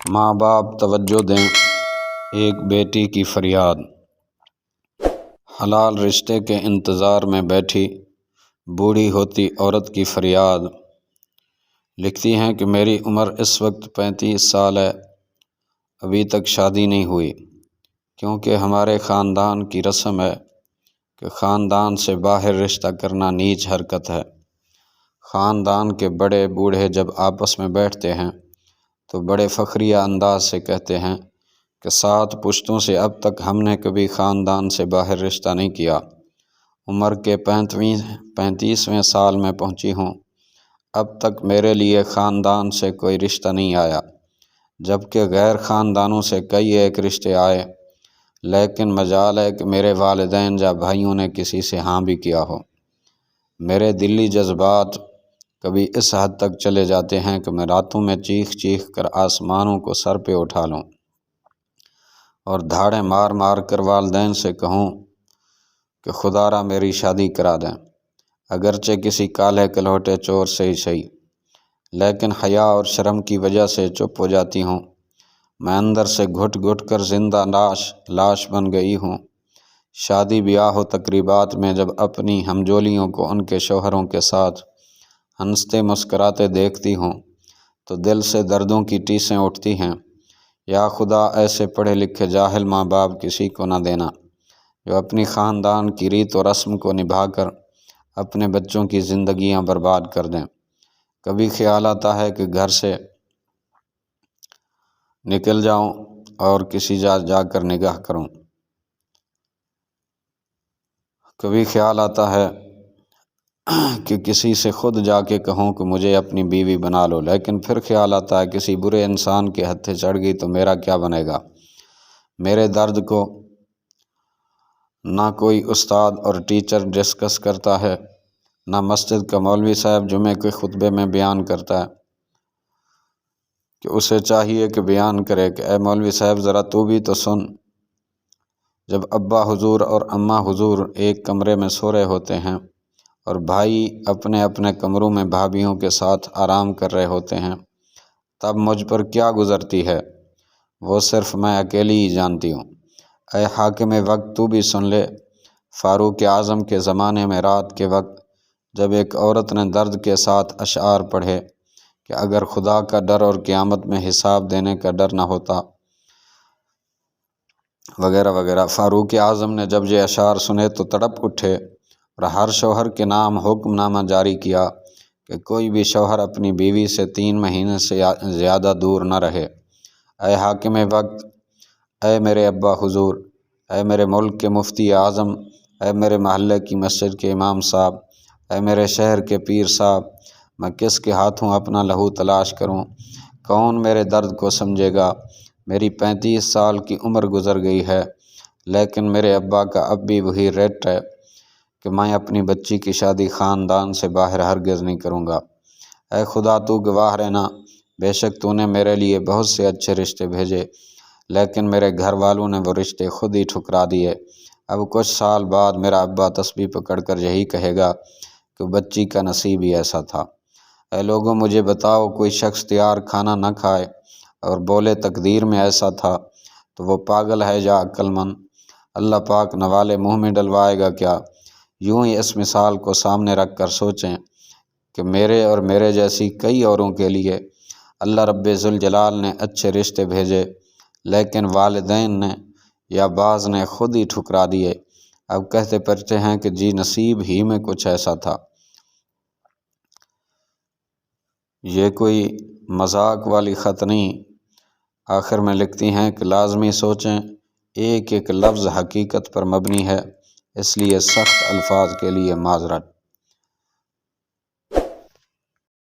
ماں باپ توجہ دیں، ایک بیٹی کی فریاد۔ حلال رشتے کے انتظار میں بیٹھی بوڑھی ہوتی عورت کی فریاد۔ لکھتی ہیں کہ میری عمر اس وقت 35 سال ہے، ابھی تک شادی نہیں ہوئی، کیونکہ ہمارے خاندان کی رسم ہے کہ خاندان سے باہر رشتہ کرنا نیچ حرکت ہے۔ خاندان کے بڑے بوڑھے جب آپس میں بیٹھتے ہیں تو بڑے فخریہ انداز سے کہتے ہیں کہ 7 پشتوں سے اب تک ہم نے کبھی خاندان سے باہر رشتہ نہیں کیا۔ عمر کے 35ویں سال میں پہنچی ہوں، اب تک میرے لیے خاندان سے کوئی رشتہ نہیں آیا، جبکہ غیر خاندانوں سے کئی ایک رشتے آئے، لیکن مجال ہے کہ میرے والدین یا بھائیوں نے کسی سے ہاں بھی کیا ہو۔ میرے دلی جذبات کبھی اس حد تک چلے جاتے ہیں کہ میں راتوں میں چیخ چیخ کر آسمانوں کو سر پہ اٹھا لوں اور دھاڑیں مار مار کر والدین سے کہوں کہ خدا را میری شادی کرا دیں، اگرچہ کسی کالے کلوٹے چور سے ہی صحیح، لیکن حیا اور شرم کی وجہ سے چپ ہو جاتی ہوں۔ میں اندر سے گھٹ گھٹ کر زندہ لاش بن گئی ہوں۔ شادی بیاہ و تقریبات میں جب اپنی ہمجولیوں کو ان کے شوہروں کے ساتھ ہنستے مسکراتے دیکھتی ہوں تو دل سے دردوں کی ٹیسیں اٹھتی ہیں۔ یا خدا ایسے پڑھے لکھے جاہل ماں باپ کسی کو نہ دینا جو اپنی خاندان کی ریت و رسم کو نبھا کر اپنے بچوں کی زندگیاں برباد کر دیں۔ کبھی خیال آتا ہے کہ گھر سے نکل جاؤں اور کسی جا کر نگاہ کروں۔ کبھی خیال آتا ہے کہ کسی سے خود جا کے کہوں کہ مجھے اپنی بیوی بنا لو، لیکن پھر خیال آتا ہے کسی برے انسان کے ہتھے چڑھ گئی تو میرا کیا بنے گا۔ میرے درد کو نہ کوئی استاد اور ٹیچر ڈسکس کرتا ہے، نہ مسجد کا مولوی صاحب جمعے کے خطبے میں بیان کرتا ہے کہ اسے چاہیے کہ بیان کرے کہ اے مولوی صاحب ذرا تو بھی تو سن۔ جب ابا حضور اور اماں حضور ایک کمرے میں سو رہے ہوتے ہیں اور بھائی اپنے اپنے کمروں میں بھابھیوں کے ساتھ آرام کر رہے ہوتے ہیں، تب مجھ پر کیا گزرتی ہے وہ صرف میں اکیلی ہی جانتی ہوں۔ اے حاکم وقت تو بھی سن لے۔ فاروق اعظم کے زمانے میں رات کے وقت جب ایک عورت نے درد کے ساتھ اشعار پڑھے کہ اگر خدا کا ڈر اور قیامت میں حساب دینے کا ڈر نہ ہوتا وغیرہ وغیرہ، فاروق اعظم نے جب یہ اشعار سنے تو تڑپ اٹھے اور ہر شوہر کے نام حکم نامہ جاری کیا کہ کوئی بھی شوہر اپنی بیوی سے 3 مہینے سے زیادہ دور نہ رہے۔ اے حاکم وقت، اے میرے ابا حضور، اے میرے ملک کے مفتی اعظم، اے میرے محلے کی مسجد کے امام صاحب، اے میرے شہر کے پیر صاحب، میں کس کے ہاتھوں اپنا لہو تلاش کروں؟ کون میرے درد کو سمجھے گا؟ میری 35 سال کی عمر گزر گئی ہے، لیکن میرے ابا کا اب بھی وہی ریٹ ہے کہ میں اپنی بچی کی شادی خاندان سے باہر ہرگز نہیں کروں گا۔ اے خدا تو گواہ رہنا، بے شک تو نے میرے لیے بہت سے اچھے رشتے بھیجے، لیکن میرے گھر والوں نے وہ رشتے خود ہی ٹھکرا دیے۔ اب کچھ سال بعد میرا ابا تسبیح پکڑ کر یہی کہے گا کہ بچی کا نصیب ہی ایسا تھا۔ اے لوگوں مجھے بتاؤ، کوئی شخص تیار کھانا نہ کھائے اور بولے تقدیر میں ایسا تھا تو وہ پاگل ہے یا عقل مند؟ اللہ پاک نوالے منہ میں ڈلوائے گا کیا؟ یوں ہی اس مثال کو سامنے رکھ کر سوچیں کہ میرے اور میرے جیسی کئی اوروں کے لیے اللہ رب ذوالجلال نے اچھے رشتے بھیجے، لیکن والدین نے یا بعض نے خود ہی ٹھکرا دیے۔ اب کہتے پرتے ہیں کہ جی نصیب ہی میں کچھ ایسا تھا۔ یہ کوئی مذاق والی خط نہیں، آخر میں لکھتی ہیں کہ لازمی سوچیں، ایک ایک لفظ حقیقت پر مبنی ہے، اس لیے سخت الفاظ کے لیے معذرت۔